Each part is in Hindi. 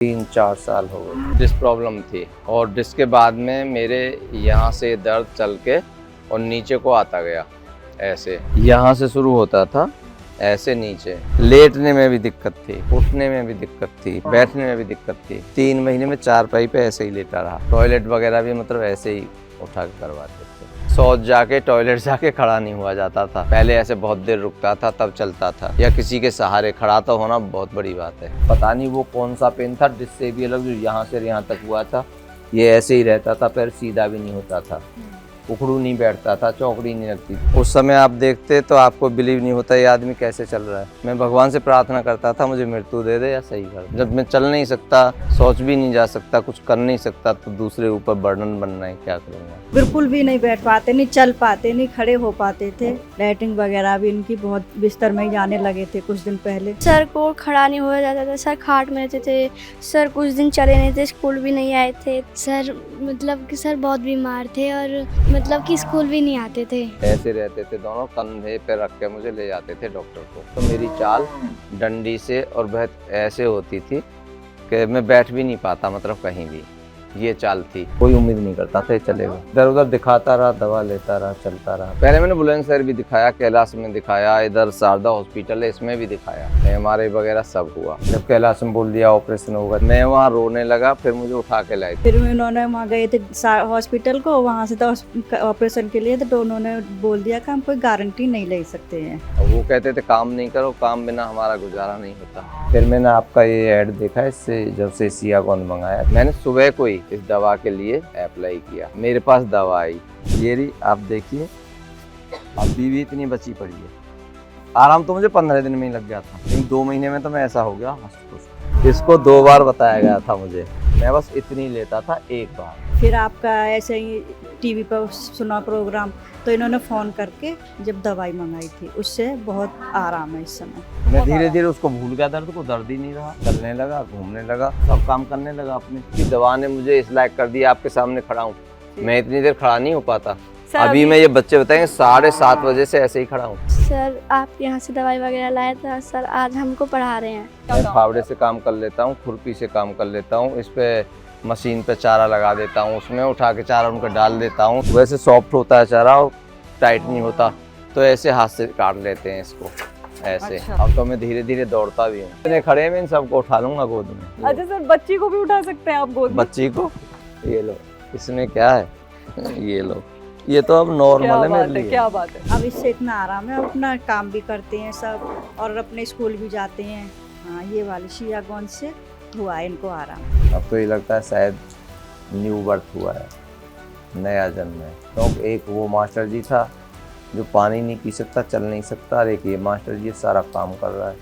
3-4 साल हो गए। डिस्क प्रॉब्लम थी और डिस्क के बाद में मेरे यहाँ से दर्द चल के और नीचे को आता गया। ऐसे यहाँ से शुरू होता था, ऐसे नीचे। लेटने में भी दिक्कत थी, उठने में भी दिक्कत थी, बैठने में भी दिक्कत थी। 3 महीने में चारपाई पे ऐसे ही लेटा रहा। टॉयलेट वगैरह भी मतलब ऐसे ही उठा के करवाते थे। शौच जाके टॉयलेट जाके खड़ा नहीं हुआ जाता था। पहले ऐसे बहुत देर रुकता था तब चलता था, या किसी के सहारे खड़ा तो होना बहुत बड़ी बात है। पता नहीं वो कौन सा पेन था, जिससे भी अलग, जो यहाँ से यहाँ तक हुआ था। ये ऐसे ही रहता था, पैर सीधा भी नहीं होता था, उखड़ू नहीं बैठता था, चौकड़ी नहीं लगती थी। उस समय आप देखते तो आपको बिलीव नहीं होता ये आदमी कैसे चल रहा है। मैं भगवान से प्रार्थना करता था मुझे मृत्यु दे दे या सही कर दे। जब मैं चल नहीं सकता, सोच भी नहीं जा सकता, कुछ कर नहीं सकता, तो दूसरे ऊपर बर्डन बनना है, क्या करूँगा। बिल्कुल भी नहीं बैठ पाते, नहीं चल पाते, नहीं खड़े हो पाते थे। लैट्रिन वगैरह भी इनकी बहुत बिस्तर में ही जाने लगे थे कुछ दिन पहले। सर को खड़ा नहीं हो जाता था, सर खाट में रहते थे। सर कुछ दिन चले नहीं थे, स्कूल भी नहीं आए थे। सर मतलब कि सर बहुत बीमार थे और मतलब कि स्कूल भी नहीं आते थे। ऐसे रहते थे दोनों, कंधे पे रख के मुझे ले जाते थे डॉक्टर को। तो मेरी चाल डंडी से और बहुत ऐसे होती थी कि मैं बैठ भी नहीं पाता, मतलब कहीं भी। ये चाल थी, कोई उम्मीद नहीं करता था ये चलेगा। इधर उधर दिखाता रहा, दवा लेता रहा, चलता रहा। पहले मैंने बुलंदशहर भी दिखाया, कैलाश में दिखाया, इधर शारदा हॉस्पिटल है इसमें भी दिखाया, MRI वगैरह सब हुआ। जब कैलाश में बोल दिया ऑपरेशन होगा, मैं वहाँ रोने लगा। फिर मुझे उठा के लाए। फिर उन्होंने वहाँ गए थे हॉस्पिटल को, वहाँ से तो ऑपरेशन के लिए तो उन्होंने बोल दिया कि हम कोई गारंटी नहीं ले सकते हैं। वो कहते थे काम नहीं करो, काम बिना हमारा गुजारा नहीं होता। फिर मैंने आपका ये ऐड देखा, इससे जब से सियागोंद मंगाया, मैंने सुबह को ही इस दवा के लिए अप्लाई किया। मेरे पास दवा आई, ये रही, आप देखिए। अभी भी इतनी बची पड़ी है। आराम तो मुझे 15 दिन में ही लग गया था, लेकिन 2 महीने में तो मैं ऐसा हो गया हस्त। इसको 2 बार बताया गया था मुझे, मैं बस इतनी लेता था 1 बार। फिर आपका ऐसे ही टीवी पर सुना प्रोग्राम, तो इन्होंने फ़ोन करके जब दवाई मंगाई थी, उससे बहुत आराम है इस समय। मैं धीरे धीरे उसको भूल गया, दर्द को। दर्द ही नहीं रहा, चलने लगा, घूमने लगा, सब काम करने लगा अपने। की दवा ने मुझे इस लायक कर दिया, आपके सामने खड़ा हूँ। मैं इतनी देर खड़ा नहीं हो पाता। अभी मैं ये बच्चे बताएंगे 7:30 बजे से ऐसे ही खड़ा हूँ। सर आप यहाँ से दवाई वगैरह लाए थे, सर आज हमको पढ़ा रहे हैं। मैं फावड़े से काम कर लेता हूँ, खुरपी से काम कर लेता हूँ, इस पे मशीन पे चारा लगा देता हूँ, उसमें उठा के चारा उनको डाल देता हूँ। वैसे सॉफ्ट होता है चारा और टाइट नहीं होता, तो ऐसे हाथ से काट लेते हैं इसको ऐसे। अच्छा। अब तो मैं धीरे धीरे दौड़ता भी हूँ। इतने खड़े में इन सबको उठा लूंगा गोद में। अच्छा सर, बच्ची को भी उठा सकते हैं आप गोद में? बच्ची को, ये लो, इसमें क्या है, ये लो, ये तो अब नॉर्मल है मेरे लिए। क्या बात है। अब इससे इतना आराम है, अपना काम भी करते हैं सब और अपने स्कूल भी जाते हैं। हाँ, ये वाली सियागोंद से हुआ है इनको आराम। अब तो ये लगता है शायद न्यू बर्थ हुआ है, नया जन्म है। तो एक वो मास्टर जी था जो पानी नहीं पी सकता, चल नहीं सकता, और एक ये मास्टर जी सारा काम कर रहा है,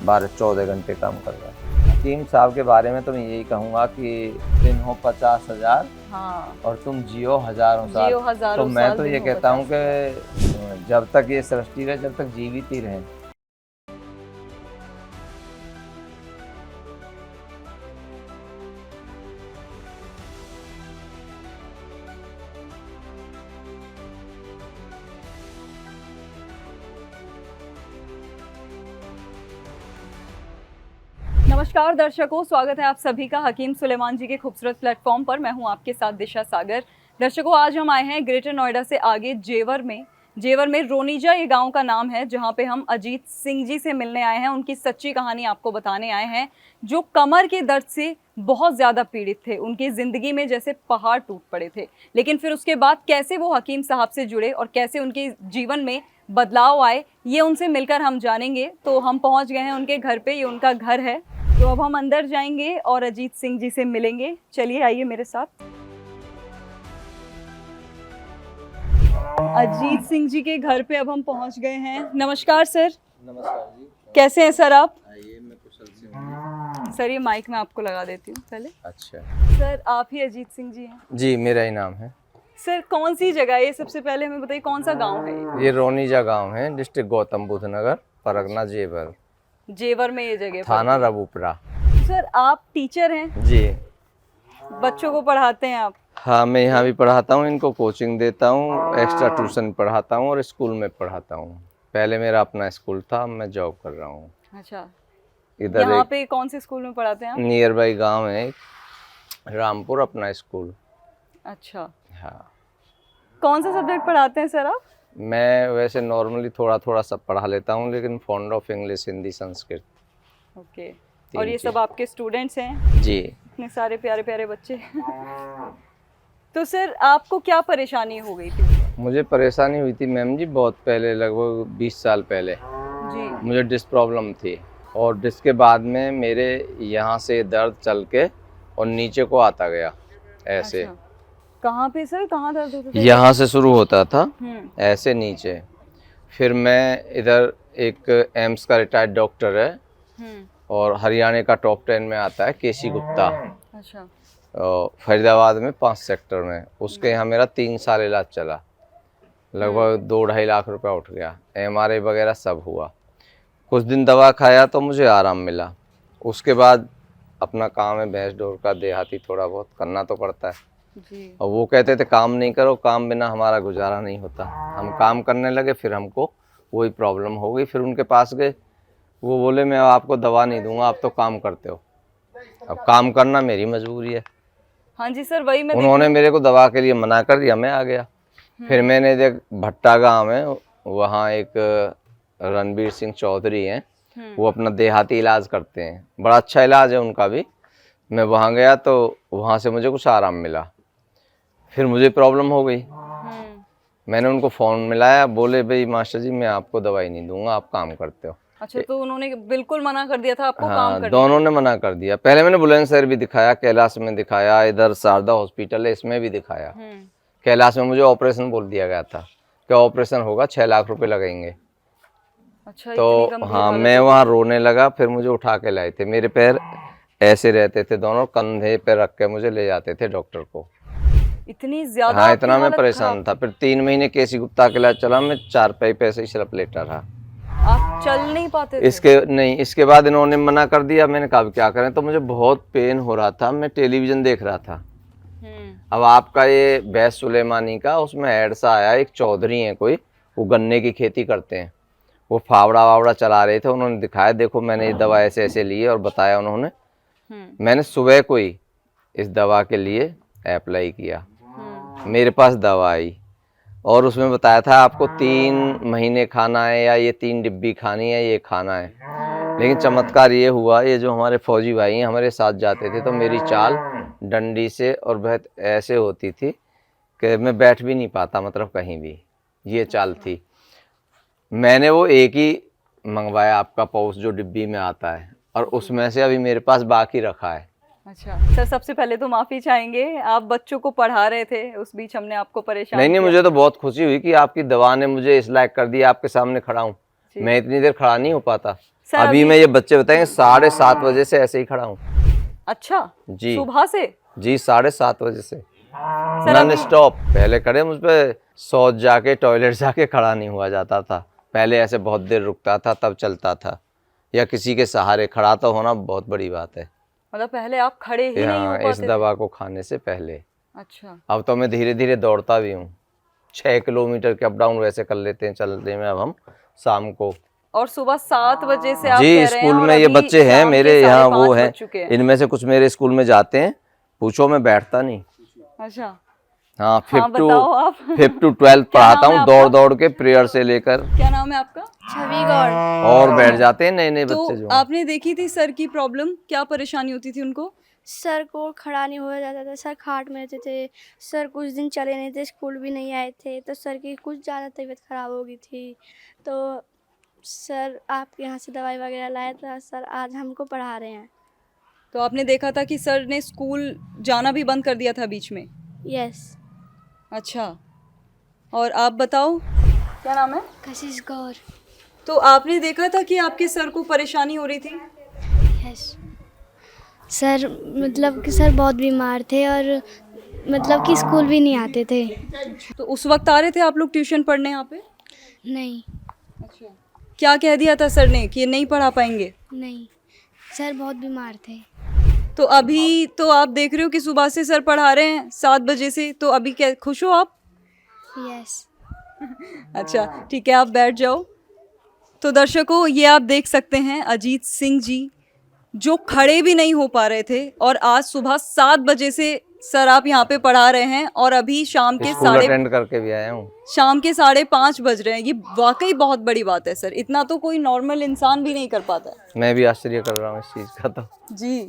12-14 घंटे काम कर रहा है। हकीम साहब के बारे में तो मैं यही कहूँगा कि दिन हो 50,000 हाँ, और तुम जियो हजारों साल। जियो हजारों तो मैं साल, तो दिन ये हो कहता हूँ 50। कि जब तक ये सृष्टि रहे, जब तक जीवित ही रहें। नमस्कार दर्शकों, स्वागत है आप सभी का हकीम सुलेमान जी के खूबसूरत प्लेटफॉर्म पर। मैं हूं आपके साथ दिशा सागर। दर्शकों, आज हम आए हैं ग्रेटर नोएडा से आगे जेवर में रोनीजा ये गांव का नाम है, जहां पे हम अजीत सिंह जी से मिलने आए हैं। उनकी सच्ची कहानी आपको बताने आए हैं, जो कमर के दर्द से बहुत ज़्यादा पीड़ित थे। उनकी ज़िंदगी में जैसे पहाड़ टूट पड़े थे, लेकिन फिर उसके बाद कैसे वो हकीम साहब से जुड़े और कैसे उनके जीवन में बदलाव आए, ये उनसे मिलकर हम जानेंगे। तो हम पहुँच गए हैं उनके घर पे, ये उनका घर है। तो अब हम अंदर जाएंगे और अजीत सिंह जी से मिलेंगे। चलिए आइए मेरे साथ। अजीत सिंह जी के घर पे अब हम पहुंच गए हैं। नमस्कार सर। नमस्कार जी, कैसे हैं सर आप? आइए, मैं कुशल से हूँ। सर ये माइक मैं आपको लगा देती हूँ पहले। अच्छा सर आप ही अजीत सिंह जी हैं? जी, मेरा ही नाम है। सर कौन सी जगह है ये, सबसे पहले हमें बताइए, कौन सा गांव है ये? ये रोनीजा गांव है, डिस्ट्रिक्ट गौतम बुद्ध नगर, परगना जेवर, जेवर में ये जगह थाना पड़ती है। रबूपरा। सर आप टीचर हैं, जी बच्चों को पढ़ाते हैं आप? हाँ, मैं यहाँ भी पढ़ाता हूँ, इनको कोचिंग देता हूँ, एक्स्ट्रा ट्यूशन पढ़ाता हूँ और स्कूल में पढ़ाता हूँ। पहले मेरा अपना स्कूल था, अब मैं जॉब कर रहा हूँ। अच्छा, इधर यहाँ एक पे कौन से स्कूल में पढ़ाते हैं आप? नियर बाई गांव है एक, रामपुर अपना स्कूल। अच्छा, हाँ, कौन सा सब्जेक्ट पढ़ाते हैं सर आप? मैं वैसे नॉर्मली थोड़ा थोड़ा सब पढ़ा लेता हूँ, लेकिन fond of English, Hindi, Sanskrit. Okay, और ये चीज़। सब आपके स्टूडेंट्स हैं, जी। इतने सारे प्यारे प्यारे बच्चे। तो सर आपको क्या परेशानी हो गई थी? मुझे परेशानी हुई थी मैम जी बहुत पहले, लगभग 20 साल पहले जी। मुझे डिस्क प्रॉब्लम थी, और डिस्क के बाद में मेरे यहाँ से दर्द चल के और नीचे को आता गया ऐसे। अच्छा। कहाँ पे सर, कहाँ दर्द होता था? यहाँ से शुरू होता था हम्म। ऐसे नीचे, फिर मैं इधर एक एम्स का रिटायर्ड डॉक्टर है हम्म। और हरियाणा का टॉप 10 में आता है, केसी गुप्ता, अच्छा। और फरीदाबाद में 5 सेक्टर में, उसके यहाँ मेरा 3 साल इलाज चला, लगभग 2-2.5 लाख रुपया उठ गया, MRI वगैरह सब हुआ। कुछ दिन दवा खाया तो मुझे आराम मिला, उसके बाद अपना काम है भैंस ढोर का, देहाती, थोड़ा बहुत करना तो पड़ता है। जी। और वो कहते थे काम नहीं करो, काम बिना हमारा गुजारा नहीं होता। हम काम करने लगे, फिर हमको वही प्रॉब्लम हो गई, फिर उनके पास गए, वो बोले मैं आपको दवा नहीं दूंगा, आप तो काम करते हो। अब काम करना मेरी मजबूरी है। हाँ जी सर, वही मैं उन्होंने मेरे को दवा के लिए मना कर दिया, मैं आ गया। फिर मैंने देख, भट्टा गांव है, वहाँ एक रणबीर सिंह चौधरी हैं, वो अपना देहाती इलाज करते हैं, बड़ा अच्छा इलाज है उनका भी। मैं वहाँ गया तो वहाँ से मुझे कुछ आराम मिला, फिर मुझे प्रॉब्लम हो गई। मैंने उनको फ़ोन मिलाया, बोले भाई मास्टर जी मैं आपको दवाई नहीं दूंगा, आप काम करते हो। अच्छा, तो उन्होंने बिल्कुल मना कर दिया था आपको काम हाँ, करने? दोनों ने मना कर दिया। पहले मैंने बुलंदशहर भी दिखाया, कैलाश में दिखाया, इधर शारदा हॉस्पिटल है इसमें भी दिखाया। कैलाश में मुझे ऑपरेशन बोल दिया गया था कि ऑपरेशन होगा, 6 लाख रुपए लगेंगे। अच्छा, इतनी तो गंभीर हाँ, हालत मैं हो वहाँ रोने लगा, फिर मुझे उठा के लाए थे, मेरे पैर ऐसे रहते थे, दोनों कंधे पे रख के मुझे ले जाते थे डॉक्टर को। गई? इतनी ज्यादा हाँ, आपकी इतना मैं हालत परेशान खराब? था। फिर 3 महीने केसी गुप्ता के इलाज चला, मैं 4 पैसे ही सिर्फ लेटा रहा। आप चल नहीं पाते थे? इसके बाद इन्होंने मना कर दिया। मैंने कहा अब क्या करें, तो मुझे बहुत पेन हो रहा था, मैं टेलीविजन देख रहा था। अब आपका ये बैस सुलेमानी का उसमें ऐड सा आया, एक चौधरी है कोई, वो गन्ने की खेती करते हैं, वो फावड़ा वावड़ा चला रहे थे, उन्होंने दिखाया देखो मैंने ये दवा ऐसे ऐसे ली है और बताया उन्होंने। मैंने सुबह को ही इस दवा के लिए अप्लाई किया, मेरे पास दवा आई और उसमें बताया था आपको 3 महीने खाना है, या ये 3 डिब्बी खानी है, ये खाना है। लेकिन चमत्कार ये हुआ, ये जो हमारे फौजी भाई हैं हमारे साथ जाते थे, तो मेरी चाल डंडी से और बहुत ऐसे होती थी कि मैं बैठ भी नहीं पाता, मतलब कहीं भी, ये चाल थी। मैंने वो एक ही मंगवाया आपका पाउच जो डिब्बी में आता है, और उसमें से अभी मेरे पास बाकी रखा है। अच्छा सर, सबसे पहले तो माफी चाहेंगे, आप बच्चों को पढ़ा रहे थे, उस बीच हमने आपको परेशान नहीं, किया। मुझे तो बहुत खुशी हुई कि आपकी दवा ने मुझे इस लायक कर दिया, आपके सामने खड़ा हूँ। मैं इतनी देर खड़ा नहीं हो पाता। सर, अभी मैं, ये बच्चे बताएंगे, 7:30 बजे से ऐसे ही खड़ा हूँ। अच्छा जी, सुबह से? जी, 7:30 बजे से नॉन स्टॉप। पहले खड़े मुझ पे शौच जाके, टॉयलेट जाके खड़ा नहीं हुआ जाता था। पहले ऐसे बहुत देर रुकता था, तब चलता था, या किसी के सहारे खड़ा तो होना बहुत बड़ी बात है। मतलब पहले आप खड़े ही नहीं हो हाँ, इस पाते थे? दवा को खाने से पहले। अच्छा। अब तो मैं धीरे धीरे दौड़ता भी हूँ, 6 किलोमीटर के अप डाउन वैसे कर लेते हैं चलने में अब हम शाम को। और सुबह 7 बजे से आप जी, कह रहे हैं, स्कूल और में ये अभी बच्चे हैं शाम के मेरे यहाँ, 5:30 वो हैं, बज चुके हैं। इनमें से कुछ मेरे स्कूल में जाते हैं, पूछो मैं बैठता नहीं। अच्छा हाँ, 5 बताओ आप। to 12 पढ़ाता नाम है हूँ, आपका? दौड़ दौड़ के प्रेयर से लेकर, क्या नाम है आपका? छवि गौड़। और बैठ जाते हैं नए नए बच्चे तो जो। आपने देखी थी सर की प्रॉब्लम, क्या परेशानी होती थी उनको? सर को खड़ा नहीं हो जाता था, सर खाट में रहते थे, सर कुछ दिन चले नहीं थे, स्कूल भी नहीं आए थे, तो सर की कुछ ज़्यादा तबीयत ख़राब हो गई थी। तो सर आपके यहाँ से दवाई वगैरह लाया था, सर आज हमको पढ़ा रहे हैं। तो आपने देखा था कि सर ने स्कूल जाना भी बंद कर दिया था बीच में? यस। अच्छा, और आप बताओ क्या नाम है? कशिश गौर। तो आपने देखा था कि आपके सर को परेशानी हो रही थी? यस सर, मतलब कि सर बहुत बीमार थे और मतलब कि स्कूल भी नहीं आते थे। तो उस वक्त आ रहे थे आप लोग ट्यूशन पढ़ने यहाँ पे? नहीं। अच्छा, क्या कह दिया था सर ने कि ये नहीं पढ़ा पाएंगे? नहीं, सर बहुत बीमार थे। तो अभी तो आप देख रहे हो कि सुबह से सर पढ़ा रहे हैं 7 बजे से, तो अभी क्या खुश हो आप? यस। अच्छा ठीक है, आप बैठ जाओ। तो दर्शकों, ये आप देख सकते हैं अजीत सिंह जी जो खड़े भी नहीं हो पा रहे थे, और आज सुबह 7 बजे से सर आप यहाँ पे पढ़ा रहे हैं और अभी शाम के स्कूल अटेंड करके भी आया हूँ। 5:30 बज रहे हैं। ये वाकई बहुत बड़ी बात है सर, इतना तो कोई नॉर्मल इंसान भी नहीं कर पाता है। मैं भी आश्चर्य कर रहा हूँ इस चीज़ का तो। जी।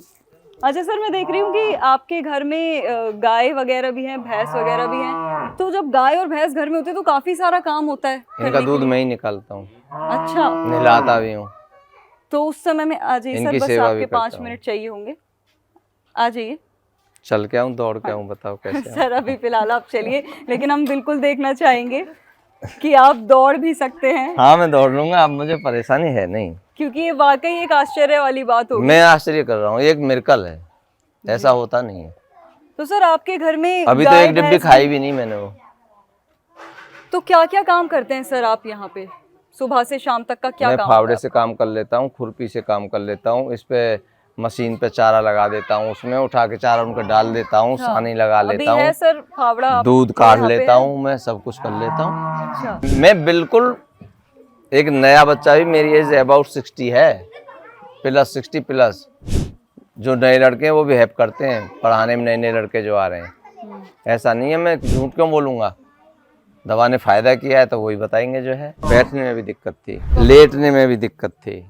अच्छा सर, मैं देख रही हूँ कि आपके घर में गाय वगैरह भी हैं, भैंस वगैरह भी हैं। तो जब गाय और भैंस घर में होते हैं तो काफी सारा काम होता है इनका करने के दूध लिए। मैं ही निकालता हूँ, अच्छा, नहलाता भी हूँ। तो उस समय में आ जाइए सर, इनकी बस सेवा भी आपके करता 5 हूँ। मिनट चाहिए होंगे, आ जाइए। चल के आऊँ, दौड़ के आऊँ, बताओ कैसे आऊँ? सर अभी फिलहाल आप चलिए, लेकिन हम बिल्कुल देखना चाहेंगे कि आप दौड़ भी सकते हैं, हाँ मैं दौड़ लूंगा, अब मुझे परेशानी है नहीं। क्योंकि ये वाकई एक आश्चर्य वाली बात होगी। मैं आश्चर्य कर रहा हूँ, ये एक मिरेकल है, ऐसा होता नहीं है। तो सर आपके घर में अभी तो गाय, एक डिब्बी भैंस खाई भी नहीं मैंने वो। तो क्या क्या काम करते हैं सर आप यहाँ पे, सुबह से शाम तक का क्या मैं काम फावड़े होता से काम कर लेता हूँ, खुरपी से काम कर लेता हूँ, इस पे मशीन पे चारा लगा देता हूँ, उसमें उठा के चारा उनको डाल देता हूँ, अच्छा, सानी लगा अभी लेता है हूँ, सर फावड़ा आपके दूध काट यहाँ पे लेता है? हूँ, मैं सब कुछ कर लेता हूँ। अच्छा, मैं बिल्कुल एक नया बच्चा भी, मेरी एज अबाउट 60 है, प्लस 60 प्लस। जो नए लड़के हैं वो भी हेल्प करते हैं पढ़ाने में, नए नए लड़के जो आ रहे हैं। ऐसा नहीं है, मैं झूठ क्यों बोलूँगा। दवा ने फायदा किया है तो वही बताएंगे जो है। बैठने में भी दिक्कत थी, लेटने में भी दिक्कत थी,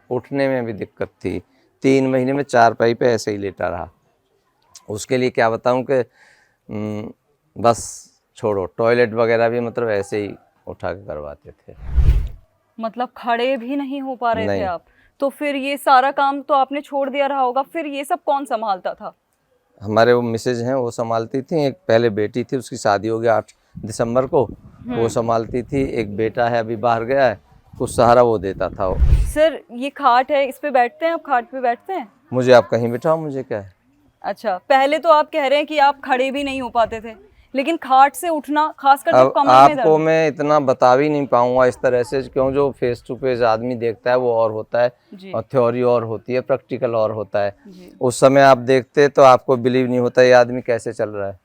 उठने में भी दिक्कत थी। 3 महीने में 4 पाई पे ऐसे ही लेटा रहा। उसके लिए क्या बताऊं कि बस छोड़ो, टॉयलेट वगैरह भी मतलब ऐसे ही उठा के करवाते थे। मतलब खड़े भी नहीं हो पा रहे थे नहीं। आप, तो फिर ये सारा काम तो आपने छोड़ दिया रहा होगा, फिर ये सब कौन संभालता था? हमारे वो मिसेज हैं वो संभालती थी, एक पहले बेटी थी, उसकी शादी हो गया 8 दिसंबर को, वो संभालती थी। एक बेटा है अभी बाहर गया है, कुछ सहारा वो देता था वो। सर ये खाट है, इस पे बैठते हैं आप, खाट पे बैठते हैं? मुझे आप कहीं बिठाओ, मुझे क्या है। अच्छा, पहले तो आप कह रहे हैं कि आप खड़े भी नहीं हो पाते थे, लेकिन खाट से उठना, खासकर जब अब कमर में आपको दर्द। मैं इतना बता भी नहीं पाऊंगा इस तरह से, क्यों जो फेस टू फेस आदमी देखता है वो और होता है, जी और थ्योरी और होती है, प्रैक्टिकल और होता है। जी। उस समय आप देखते तो आपको बिलीव नहीं होता ये आदमी कैसे चल रहा है।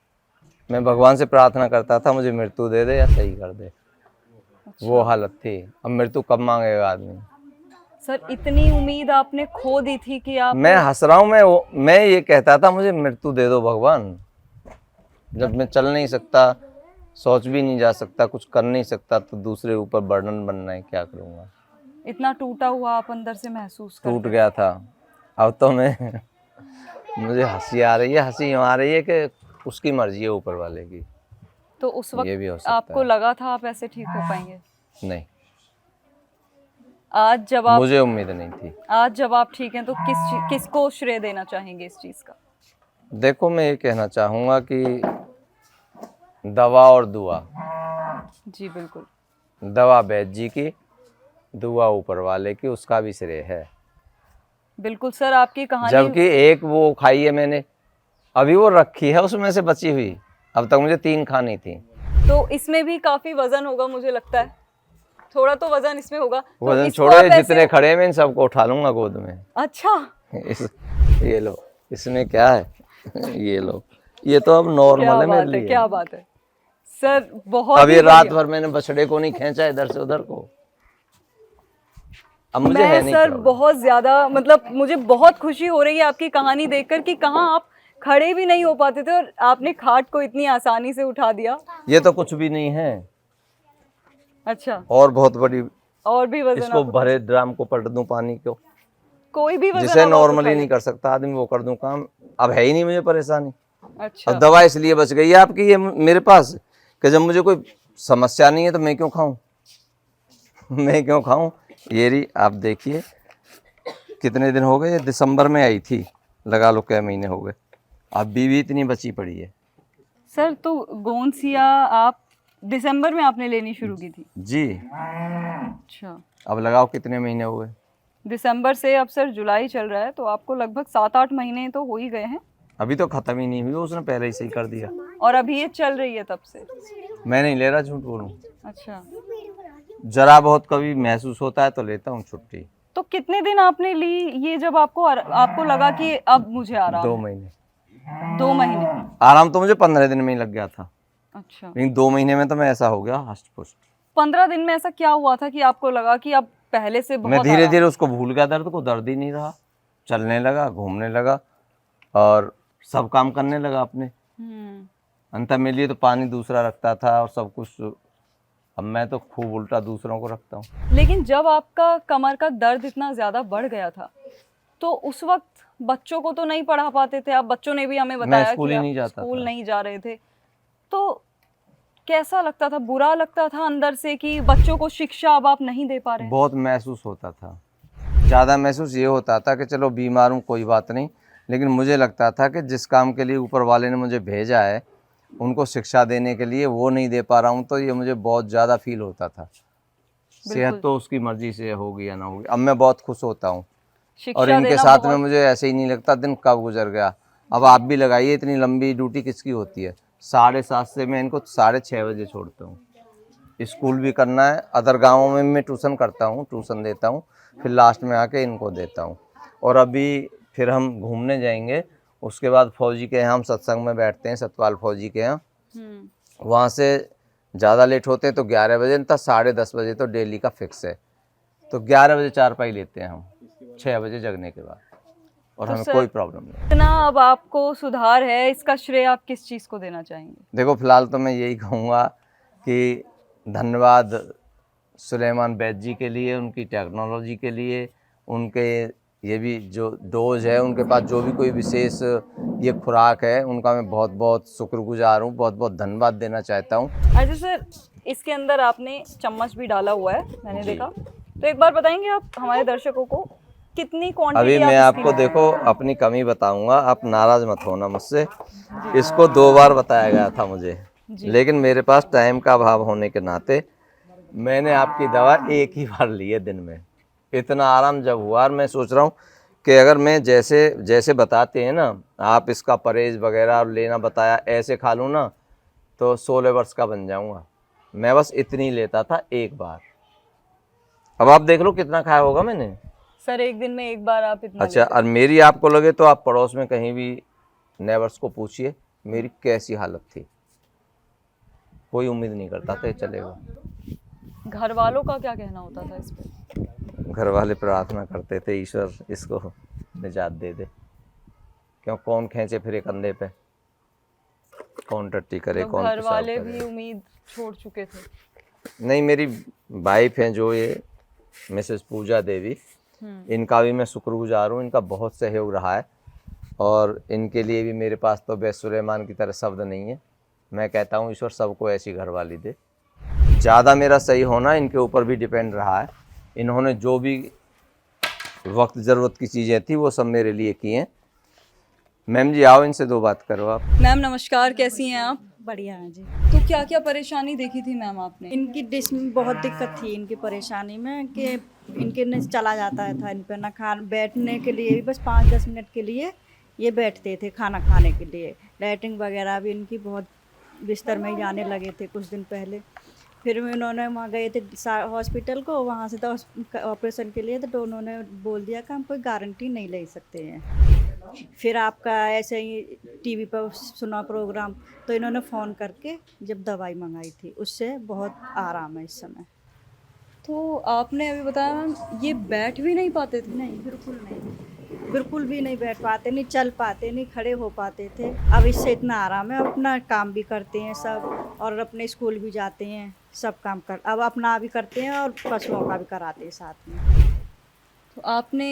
मैं भगवान से प्रार्थना करता था मुझे मृत्यु दे दे या सही कर दे। वो हालत थी। अब मृत्यु कब मांगेगा आदमी। सर इतनी उम्मीद आपने खो दी थी कि आप, मैं हंस रहा हूँ, मैं ये कहता था मुझे मृत्यु दे दो भगवान। जब मैं चल नहीं सकता, सोच भी नहीं जा सकता, कुछ कर नहीं सकता, तो दूसरे ऊपर बर्डन बनना है, क्या करूँगा। इतना टूटा हुआ आप अंदर से महसूस कर, टूट गया था। अब तो मैं मुझे हंसी आ रही है, हंसी यूँ आ रही है कि उसकी मर्जी है ऊपर वाले की। तो उस ये भी हो वक्त सकता आपको है। लगा था आप ऐसे ठीक हो पाएंगे? नहीं, आज जब आप, मुझे उम्मीद नहीं थी। आज जब आप ठीक हैं तो किसको श्रेय देना चाहेंगे इस चीज का? देखो मैं ये कहना चाहूँगा कि दवा और दुआ, जी बिल्कुल। दवा वैद्य जी की, दुआ ऊपर वाले की, उसका भी श्रेय है। बिल्कुल सर, आपकी कहानी, जबकि एक वो खाई है मैंने, अभी वो रखी है उसमें से बची हुई, अब तक मुझे 3 खानी थी। तो इसमें भी काफी वजन होगा मुझे लगता है, थोड़ा तो वजन इसमें होगा। तो वजन इसको छोड़ो, आप ये ऐसे- जितने खड़े हैं मैं इन सबको उठा लूंगा गोद में। अच्छा, ये लो, इसमें क्या है ये लो, ये तो अब नॉर्मल क्या है मेरे बात है, लिए। क्या बात है सर, बहुत अब ये ही रात बढ़िया। भर मैंने बछड़े को नहीं खींचा इधर से उधर को। अब मुझे है मैं नहीं सर प्रॉब्लम। बहुत ज्यादा, मतलब मुझे बहुत खुशी हो रही है आपकी कहानी देखकर कि कहाँ आप खड़े भी नहीं हो पाते थे और आपने खाट को इतनी आसानी से उठा दिया। ये तो कुछ भी नहीं है, अच्छा, और बहुत बड़ी, और भी वजन इसको आप, भरे ड्राम को पलट दूं पानी को, कोई भी वजन जिसे आप उठा नॉर्मली लें। नहीं कर सकता आदमी वो कर दूं काम। अब है ही नहीं मुझे परेशानी। अच्छा, अब दवा इसलिए बच गई है आपकी ये मेरे पास कि जब मुझे कोई समस्या नहीं है तो मैं क्यों खाऊं मैं क्यों खाऊं। ये रही, आप देखिए कितने दिन हो गए, ये दिसंबर में आई थी, लगा लो क्या महीने हो गए, अभी भी इतनी बची पड़ी है। सर तो गोंदसिया आप दिसंबर में आपने लेनी शुरू की थी? जी, अच्छा, अब लगाओ कितने महीने हो गए। दिसंबर से अब सर जुलाई चल रहा है, तो आपको लगभग 7-8 महीने तो हो ही गए हैं। अभी तो खत्म ही नहीं हुई, उसने पहले ही सही कर दिया। और अभी ये चल रही है तब से? मैं नहीं ले रहा, झूठ बोलूं, अच्छा, जरा बहुत कभी महसूस होता है तो लेता हूँ छुट्टी। तो कितने दिन आपने ली ये, जब आपको लगा कि अब मुझे आराम 2 है? महीने 2 महीने। आराम तो मुझे 15 दिन में ही लग गया था, अच्छा, लेकिन 2 महीने में तो मैं ऐसा हो गया हष्ट पुष्ट। 15 दिन में ऐसा क्या हुआ था कि आपको लगा कि अब पहले से मैं बहुत धीरे आराम? धीरे उसको भूल गया, दर्द को, दर्द ही नहीं रहा। चलने लगा, घूमने लगा और सब काम करने लगा अपने। अंत मेरे लिए तो पानी दूसरा रखता था और सब कुछ। अब मैं तो खूब उल्टा दूसरों को रखता हूँ। लेकिन जब आपका कमर का दर्द इतना ज़्यादा बढ़ गया था तो उस वक्त बच्चों को तो नहीं पढ़ा पाते थे आप, बच्चों ने भी हमें बताया स्कूल कि ही आप नहीं जाता स्कूल था। नहीं जा रहे थे, तो कैसा लगता था? बुरा लगता था अंदर से कि बच्चों को शिक्षा अब आप नहीं दे पा रहे हैं? बहुत महसूस होता था, ज़्यादा महसूस ये होता था कि चलो बीमार हूँ कोई बात नहीं, लेकिन मुझे लगता था कि जिस काम के लिए ऊपर वाले ने मुझे भेजा है उनको शिक्षा देने के लिए वो नहीं दे पा रहा हूँ, तो ये मुझे बहुत ज़्यादा फील होता था। सेहत तो उसकी मर्जी से होगी या ना होगी। अब मैं बहुत खुश होता हूँ शिक्षा और इनके देना साथ में बहुत- मुझे ऐसे ही नहीं लगता दिन कब गुजर गया। अब आप भी लगाइए, इतनी लंबी ड्यूटी किसकी होती है। 7:30 से मैं इनको 6:30 बजे छोड़ता हूँ। स्कूल भी करना है, अदर गाँवों में मैं ट्यूशन करता हूँ, ट्यूशन देता हूँ, फिर लास्ट में आके इनको देता हूँ। और अभी फिर हम घूमने जाएंगे, उसके बाद फौजी के यहाँ हम सत्संग में बैठते हैं, सतपाल फौजी के यहाँ। वहाँ से ज़्यादा लेट होते हैं तो 11 बजे, तक 10:30 बजे तो डेली का फिक्स है। तो 11 बजे चारपाई लेते हैं हम 6 बजे जगने के बाद, और तो हमें सर- कोई प्रॉब्लम नहीं। इतना अब आपको सुधार है, इसका श्रेय आप किस चीज़ को देना चाहेंगे? देखो फिलहाल तो मैं यही कहूँगा कि धन्यवाद सुलेमान वैद्य जी के लिए, उनकी टेक्नोलॉजी के लिए, उनके ये भी जो डोज है, उनके पास जो भी कोई विशेष ये खुराक है, उनका मैं बहुत बहुत शुक्रगुजार हूँ, बहुत बहुत धन्यवाद देना चाहता हूँ। अच्छा सर, इसके अंदर आपने चम्मच भी डाला हुआ है, मैंने जी। देखा, तो एक बार बताएंगे आप हमारे दर्शकों को कितनी क्वांटिटी अभी मैं आपको देखो अपनी कमी बताऊंगा, आप नाराज मत होना मुझसे। इसको 2 बार बताया गया था मुझे, लेकिन मेरे पास टाइम का अभाव होने के नाते मैंने आपकी दवा एक ही बार ली है दिन में। इतना आराम जब हुआ, और मैं सोच रहा हूँ कि अगर मैं जैसे जैसे बताते हैं ना आप, इसका परहेज वगैरह लेना बताया, ऐसे खा लूँ ना तो 16 वर्ष का बन जाऊँगा। मैं बस इतनी लेता था एक बार। अब आप देख लो कितना खाया होगा मैंने। सर एक दिन में एक बार आप इतना अच्छा, लेते और मेरी आपको लगे तो आप पड़ोस में कहीं भी नेबर्स को पूछिए मेरी कैसी हालत थी। कोई उम्मीद नहीं करता था ये चलेगा। हैं? घर वालों का क्या कहना होता था इस पे? घर वाले प्रार्थना करते थे ईश्वर इसको निजात दे दे, क्यों कौन खींचे फिरे कंधे पे, कौन टट्टी करे, तो कौन घर पेशाब वाले करे। भी उम्मीद छोड़ चुके थे? नहीं, मेरी वाइफ हैं जो ये मिसेस पूजा देवी, इनका भी मैं शुक्रगुजार हूँ। इनका बहुत सहयोग रहा है और इनके लिए भी मेरे पास तो वैद्य सुलेमान की तरह शब्द नहीं है। मैं कहता हूँ ईश्वर सबको ऐसी घरवाली दे। ज़्यादा मेरा सही होना इनके ऊपर भी डिपेंड रहा है। इन्होंने जो भी वक्त ज़रूरत की चीज़ें थी वो सब मेरे लिए की हैं। मैम जी आओ, इनसे 2 बात करो आप। मैम नमस्कार, कैसी हैं आप? बढ़िया है जी। तो क्या क्या परेशानी देखी थी मैम आपने? इनकी डिश में बहुत दिक्कत थी, इनकी परेशानी में कि इनके न चला जाता था इन पे ना बैठने के लिए भी बस 5-10 मिनट के लिए ये बैठते थे खाना खाने के लिए। लैट्रिन वगैरह भी इनकी बहुत बिस्तर में ही जाने लगे थे कुछ दिन पहले। फिर इन्होंने वहाँ गए थे हॉस्पिटल को, वहाँ से तो ऑपरेशन के लिए, तो उन्होंने बोल दिया कि हम कोई गारंटी नहीं ले सकते हैं। फिर आपका ऐसे ही टीवी पर सुना प्रोग्राम, तो इन्होंने फ़ोन करके जब दवाई मंगाई थी, उससे बहुत आराम है इस समय। तो आपने अभी बताया मैम ये बैठ भी नहीं पाते थे? नहीं, बिल्कुल नहीं, बिल्कुल भी नहीं बैठ पाते, नहीं चल पाते, नहीं खड़े हो पाते थे। अब इससे इतना आराम है, अपना काम भी करते हैं सब, और अपने स्कूल भी जाते हैं, सब काम कर, अब अपना भी करते हैं और पशुओं का भी कराते हैं साथ में। तो आपने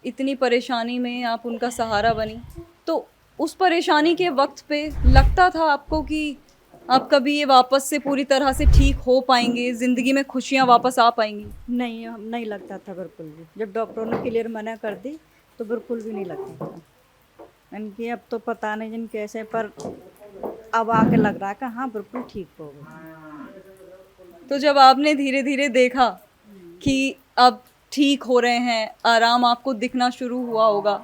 इतनी परेशानी में आप उनका सहारा बनी, तो उस परेशानी के वक्त पे लगता था आपको कि आप कभी ये वापस से पूरी तरह से ठीक हो पाएंगे, ज़िंदगी में खुशियाँ वापस आ पाएंगी? नहीं, नहीं लगता था बिल्कुल भी। जब डॉक्टरों ने क्लियर मना कर दी तो बिल्कुल भी नहीं लगता था। इनकी अब तो पता नहीं जिन कैसे, पर अब आके लग रहा है कि हाँ बिल्कुल ठीक हो गए। तो जब आपने धीरे धीरे देखा कि अब ठीक हो रहे हैं, आराम आपको दिखना शुरू हुआ होगा,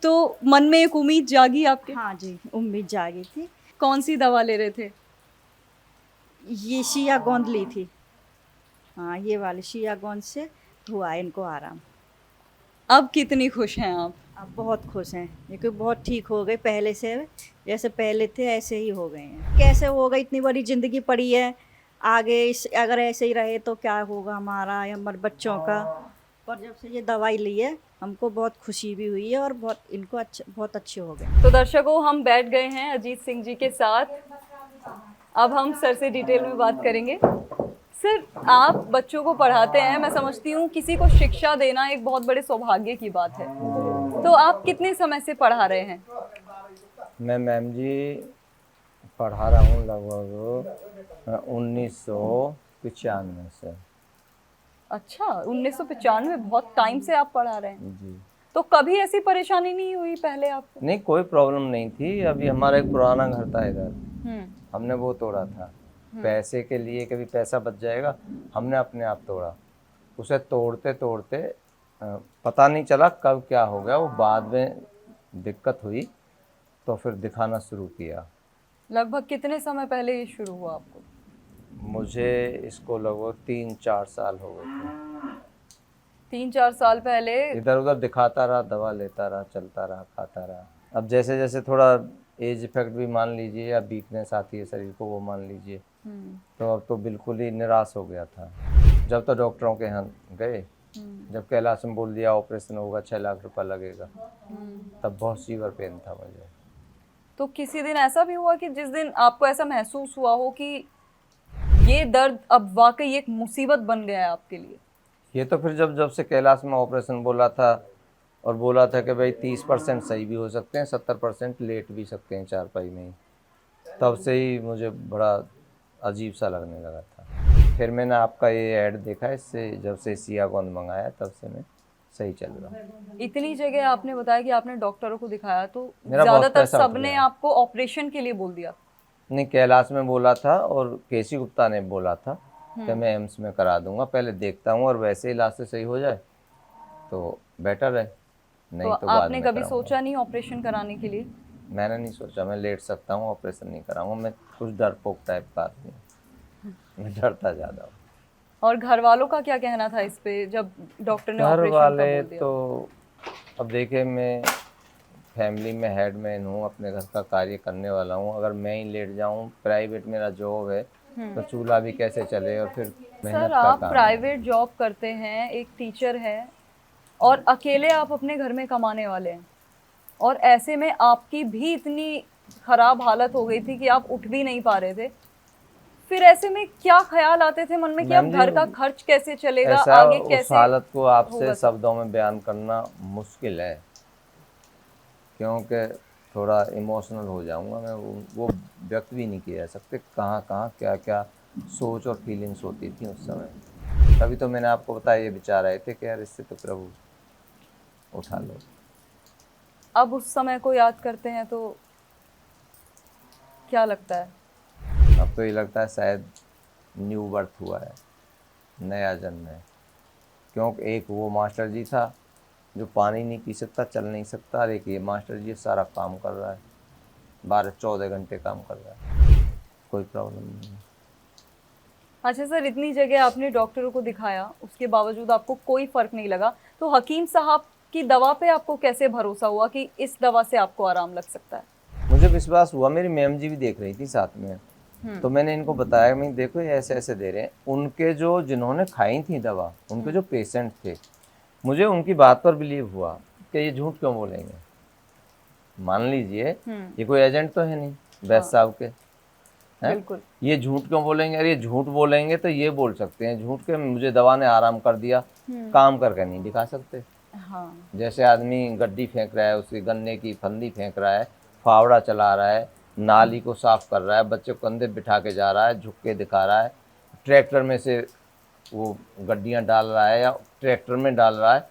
तो मन में एक उम्मीद जागी आपके? हाँ जी, उम्मीद जागी थी। कौन सी दवा ले रहे थे? ये शिया गोंद ली थी, हाँ ये वाली शिया गोंद से हुआ इनको आराम। अब कितनी खुश हैं आप? अब बहुत खुश हैं, क्योंकि बहुत ठीक हो गए, पहले से जैसे पहले थे ऐसे ही हो गए हैं। कैसे हो गई, इतनी बड़ी ज़िंदगी पड़ी है, आगे इस अगर ऐसे ही रहे तो क्या होगा हमारा या हमारे बच्चों का, पर जब से ये दवाई ली है हमको बहुत खुशी भी हुई है और बहुत अच्छे हो गए। तो दर्शकों, हम बैठ गए हैं अजीत सिंह जी के साथ। अब हम सर से डिटेल में बात करेंगे। सर, आप बच्चों को पढ़ाते हैं, मैं समझती हूँ किसी को शिक्षा देना एक बहुत बड़े सौभाग्य की बात है। तो आप कितने समय से पढ़ा रहे हैं? मैं मैम जी पढ़ा रहा हूँ लगभग 1995 से। अच्छा, 1995, बहुत टाइम से आप पढ़ा रहे हैं। जी। तो कभी ऐसी परेशानी नहीं हुई पहले आपको? नहीं, कोई प्रॉब्लम नहीं थी। अभी हमारा एक पुराना घर था इधर, हम्म। हमने वो तोड़ा था पैसे के लिए, कभी पैसा बच जाएगा, हमने अपने आप तोड़ा। उसे तोड़ते तोड़ते पता नहीं चला कब क्या हो गया, वो बाद में दिक्कत हुई तो फिर दिखाना शुरू किया। लगभग कितने समय पहले ये शुरू हुआ आपको? मुझे इसको लगभग 3-4 साल हो गए थे। 3-4 साल पहले? इधर उधर दिखाता रहा, दवा लेता रहा, चलता रहा, खाता रहा। अब जैसे जैसे थोड़ा एज इफेक्ट भी मान लीजिए या वीकनेस आती है शरीर को, वो मान लीजिए, तो अब तो बिल्कुल ही निराश हो गया था। जब तो डॉक्टरों के यहाँ गए, जब कैलाश में बोल दिया ऑपरेशन होगा, 6 लाख रुपया लगेगा, तब बहुत सीवियर पेन था मुझे। तो किसी दिन ऐसा भी हुआ कि जिस दिन आपको ऐसा महसूस हुआ हो कि ये दर्द अब वाकई एक मुसीबत बन गया है आपके लिए? ये तो फिर जब से कैलाश में ऑपरेशन बोला था, और बोला था कि भाई 30% सही भी हो सकते हैं, 70% लेट भी सकते हैं चारपाई में ही, तब से ही मुझे बड़ा अजीब सा लगने लगा था। फिर मैंने आपका ये ऐड देखा, इससे जब से सियागोंद मंगाया तब से मैं सही चल रहा हूँ। इतनी जगह आपने बताया कि आपने डॉक्टरों को दिखाया, तो मेरा बहुत ज्यादातर पैसा उठ सबने गया। आपको ऑपरेशन के लिए बोल दिया? नहीं, कैलाश में बोला था और केसी गुप्ता ने बोला था कि मैं एम्स में करा दूंगा, पहले देखता हूँ और वैसे इलाज से सही हो जाए तो बेटर है, नहीं तो बाद आपने में कभी कराऊंगा। सोचा नहीं ऑपरेशन कराने के लिए? मैंने नहीं सोचा मैं लेट सकता हूँ, ऑपरेशन नहीं कराऊंगा। मैं कुछ डरपोक टाइप का आदमी हूँ, मैं डरता ज़्यादा हूँ। और घर वालों का क्या कहना था इस पे जब डॉक्टर ने घर ऑपरेशन का वाले बोल दिया? तो अब देखिए, मैं फैमिली में हेडमैन हूँ, अपने घर का कार्य करने वाला हूँ। अगर मैं ही लेट जाऊँ, प्राइवेट मेरा जॉब है, तो चूल्हा भी कैसे चले, और फिर मेहनत सर, का आप काम है। प्राइवेट जॉब करते हैं, एक टीचर है, और अकेले आप अपने घर में कमाने वाले हैं, और ऐसे में आपकी भी इतनी खराब हालत हो गई थी कि आप उठ भी नहीं पा रहे थे। फिर ऐसे में क्या ख्याल आते थे मन में कि अब मैम जी, घर का खर्च कैसे चलेगा, ऐसा आगे उस कैसे हालत को आपसे होगा? शब्दों में बयान करना मुश्किल है, क्योंकि थोड़ा इमोशनल हो जाऊंगा मैं। वो व्यक्त भी नहीं किए जा सकते, कहाँ कहाँ क्या क्या सोच और फीलिंग्स होती थी उस समय। तभी तो मैंने आपको बताया, ये विचार आए थे कि यार इससे तो प्रभु उठा लो। अब उस समय को याद करते हैं तो क्या लगता है? अब तो ये लगता है शायद न्यू बर्थ हुआ है, नया जन्म है। क्योंकि एक वो मास्टर जी था जो पानी नहीं पी सकता, चल नहीं सकता, और एक ये मास्टर जी सारा काम कर रहा है, 12-14 घंटे काम कर रहा है, कोई प्रॉब्लम नहीं है। अच्छा सर, इतनी जगह आपने डॉक्टरों को दिखाया, उसके बावजूद आपको कोई फर्क नहीं लगा, तो हकीम साहब की दवा पे आपको कैसे भरोसा हुआ कि इस दवा से आपको आराम लग सकता है? मुझे विश्वास हुआ, मेरी मैम जी भी देख रही थी साथ में, तो मैंने इनको बताया, मैं देखो ये ऐसे ऐसे दे रहे हैं। उनके जो जिन्होंने खाई थी दवा, उनके जो पेशेंट थे, मुझे उनकी बात पर बिलीव हुआ कि ये झूठ क्यों बोलेंगे। मान लीजिए ये कोई एजेंट तो है नहीं वैद्य साहब के, बिल्कुल। ये झूठ क्यों बोलेंगे? अरे ये झूठ बोलेंगे तो ये बोल सकते हैं झूठ के मुझे दवा ने आराम कर दिया, काम करके नहीं दिखा सकते। हाँ। जैसे आदमी गड्डी फेंक रहा है, उसकी गन्ने की फंदी फेंक रहा है, फावड़ा चला रहा है, नाली को साफ कर रहा है, बच्चे को कंधे बिठा के जा रहा है, झुक के दिखा रहा है, ट्रैक्टर में से वो गड्डियाँ डाल रहा है या ट्रैक्टर में डाल रहा है,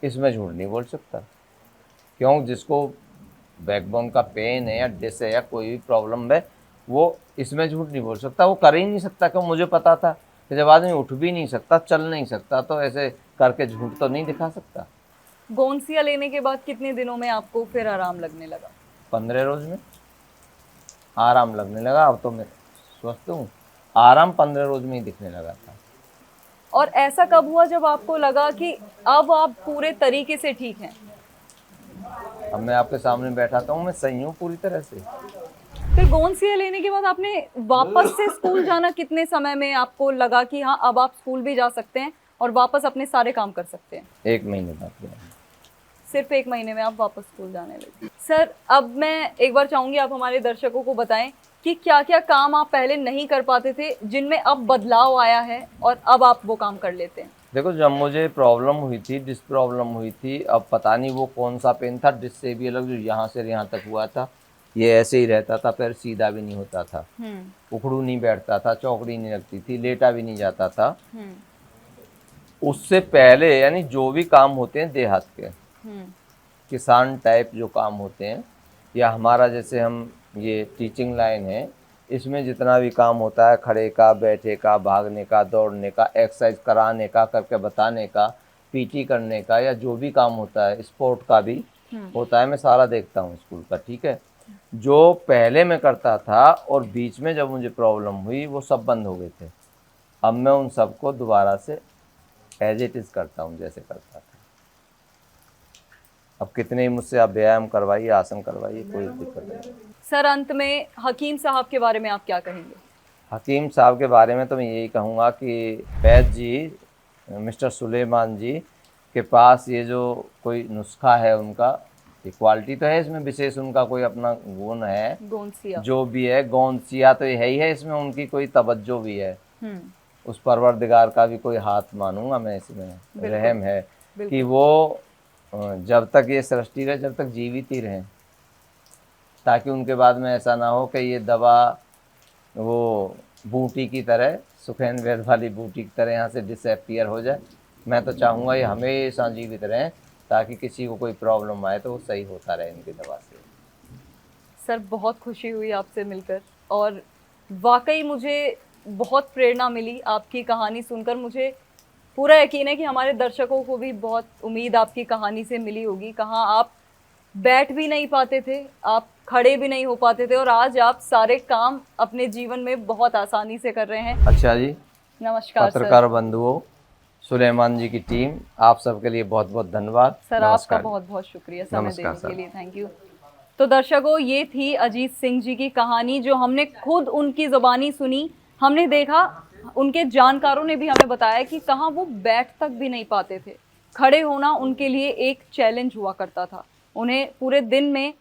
इसमें झूठ नहीं बोल सकता। क्यों? जिसको बैकबोन का पेन है या डिस है या कोई भी प्रॉब्लम है, वो इसमें झूठ नहीं बोल सकता, वो कर ही नहीं सकता। क्यों? मुझे पता था कि जब आदमी उठ भी नहीं सकता, चल नहीं सकता, तो ऐसे करके झूठ तो नहीं दिखा सकता। गोंसिया लेने के बाद कितने दिनों में आपको फिर आराम लगने लगा? 15 रोज में आराम लगने लगा। अब तो मैं स्वस्थ हूँ, आराम 15 रोज में ही दिखने लगा था। और ऐसा कब हुआ जब आपको लगा कि अब आप पूरे तरीके से ठीक हैं? अब मैं आपके सामने बैठा था हूँ, मैं सही हूँ पूरी तरह से। फिर गोंसिया लेने के बाद आपने वापस से स्कूल जाना कितने समय में आपको लगा कि हाँ अब आप स्कूल भी जा सकते हैं और वापस अपने सारे काम कर सकते हैं? 1 महीने बाद गया। सिर्फ 1 महीने में आप वापस स्कूल जाने लगे। सर अब मैं एक बार चाहूंगी आप हमारे दर्शकों को बताएं कि क्या क्या काम आप पहले नहीं कर पाते थे जिनमें अब बदलाव आया है और अब आप वो काम कर लेते हैं? देखो, जब मुझे प्रॉब्लम हुई थी, डिस्क प्रॉब्लम हुई थी, अब पता नहीं वो कौन सा पेन था, डिस्क से भी अलग, जो यहाँ से यहाँ तक हुआ था, ये ऐसे ही रहता था, पैर सीधा भी नहीं होता था, उखड़ू नहीं बैठता था, चौकड़ी नहीं लगती थी, लेटा भी नहीं जाता था। उससे पहले यानी जो भी काम होते हैं देहात के, किसान टाइप जो काम होते हैं, या हमारा जैसे हम ये टीचिंग लाइन है, इसमें जितना भी काम होता है, खड़े का, बैठे का, भागने का, दौड़ने का, एक्सरसाइज कराने का, करके बताने का, पीटी करने का, या जो भी काम होता है, स्पोर्ट का भी होता है, मैं सारा देखता हूँ स्कूल का। ठीक है, जो पहले मैं करता था और बीच में जब मुझे प्रॉब्लम हुई वो सब बंद हो गए थे। अब मैं उन सबको दोबारा से एज इट इज़ करता हूँ जैसे करता था। अब कितने ही मुझसे आप व्यायाम करवाइए, आसन करवाइए, कोई दिक्कत नहीं। सर अंत में हकीम साहब के बारे में आप क्या कहेंगे? हकीम साहब के बारे में तो मैं यही कहूँगा कि वैद्य जी, मिस्टर सुलेमान जी के पास ये जो कोई नुस्खा है उनका, ये क्वालिटी तो है इसमें विशेष, उनका कोई अपना गुण है, गोंसिया जो भी है, गोंदसिया तो है ही है, इसमें उनकी कोई तवज्जो भी है, उस परवरदिगार का भी कोई हाथ मानूंगा मैं इसमें, रहम है कि वो जब तक ये सृष्टि रहे, जब तक जीवित ही रहें, ताकि उनके बाद में ऐसा ना हो कि ये दवा वो बूटी की तरह, सुखेन वैद वाली बूटी की तरह यहाँ से डिसअपियर हो जाए। मैं तो चाहूँगा ये हमेशा जीवित रहें, ताकि किसी को कोई प्रॉब्लम आए तो वो सही होता रहे इनकी दवा से। सर बहुत खुशी हुई आपसे मिलकर और वाकई मुझे बहुत प्रेरणा मिली आपकी कहानी सुनकर। मुझे पूरा यकीन है कि हमारे दर्शकों को भी बहुत उम्मीद आपकी कहानी से मिली होगी। कहाँ आप बैठ भी नहीं पाते थे, आप खड़े भी नहीं हो पाते थे और आज आप सारे काम अपने जीवन में बहुत आसानी से कर रहे हैं। अच्छा जी, नमस्कार पत्रकार बंधुओं, सुलेमान जी की टीम, आप सबके लिए बहुत बहुत धन्यवाद। सर। आपका बहुत बहुत शुक्रिया समय देने के लिए, थैंक यू। तो दर्शकों, ये थी अजीत सिंह जी की कहानी जो हमने खुद उनकी ज़ुबानी सुनी। हमने देखा, उनके जानकारों ने भी हमें बताया कि कहाँ वो बैठ तक भी नहीं पाते थे, खड़े होना उनके लिए एक चैलेंज हुआ करता था। उन्हें पूरे दिन में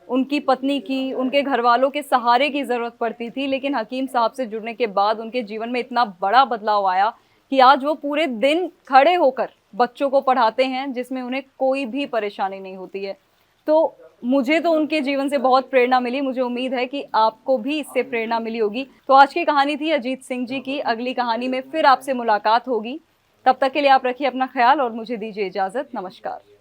उनकी पत्नी की, उनके घर वालों के सहारे की ज़रूरत पड़ती थी, लेकिन हकीम साहब से जुड़ने के बाद उनके जीवन में इतना बड़ा बदलाव आया कि आज वो पूरे दिन खड़े होकर बच्चों को पढ़ाते हैं, जिसमें उन्हें कोई भी परेशानी नहीं होती है। तो मुझे तो उनके जीवन से बहुत प्रेरणा मिली, मुझे उम्मीद है कि आपको भी इससे प्रेरणा मिली होगी। तो आज की कहानी थी अजीत सिंह जी की। अगली कहानी में फिर आपसे मुलाकात होगी। तब तक के लिए आप रखिए अपना ख्याल और मुझे दीजिए इजाज़त। नमस्कार।